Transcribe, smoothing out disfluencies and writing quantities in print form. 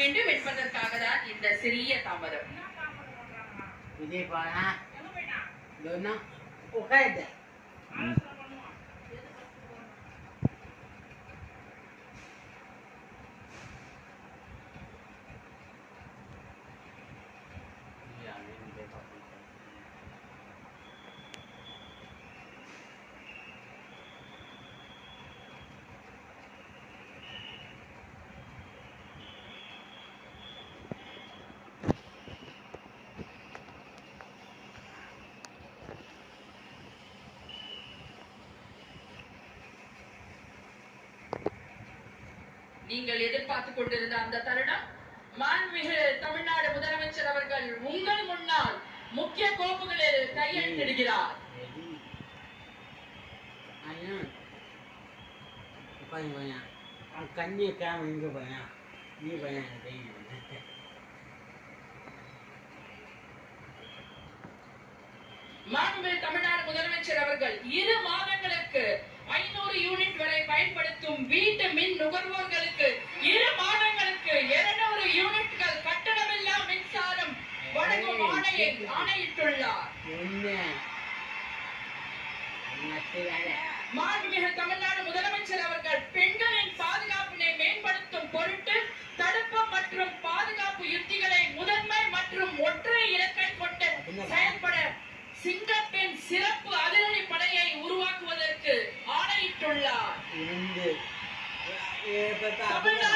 வேண்டும் என்பதற்காக தான் இந்த சிறிய தாமதம். விஜய் பானா உட்காந்து நீங்கள் எதிர்பார்த்துக் கொண்டிருந்த அந்த தருணம் மாண்புமிகு தமிழ்நாடு முதலமைச்சர் அவர்கள் உங்கள் முன்னால் முக்கிய கோப்புகளில் கையெழுத்திடுகிறார். கண்ணி காம இங்க பையன் நீ பையன் மாண்புமிகு தமிழ்நாடு முதலமைச்சர் அவர்கள் 2 மாதங்களுக்கு 500 யூனிட் வரை பயன்படுத்தும் வீட்டு மின் நுகர்வோர்களுக்கு 2 மாதங்களுக்கு 200 யூனிட்கள் கட்டணமில்லா மின்சாரம் வழங்கும் ஆணையை ஆணையிட்டுள்ளார். மாண்புமிகு தமிழ்நாடு முதலமைச்சர் அவர்கள் பெண்களின் பாதுகாப்பினை மேம்படுத்தும் பொருட்டு தடுப்பு மற்றும் பாதுகாப்பு யுத்திகளை முதன்மை மற்றும் ஒற்றை இலக்கை கொண்டு செயல்பட சிங்கத்தின் சிறப்பு அதிரடி படையை உருவாக்குவதற்கு ஆணையிட்டுள்ளார். தமிழ்நாடு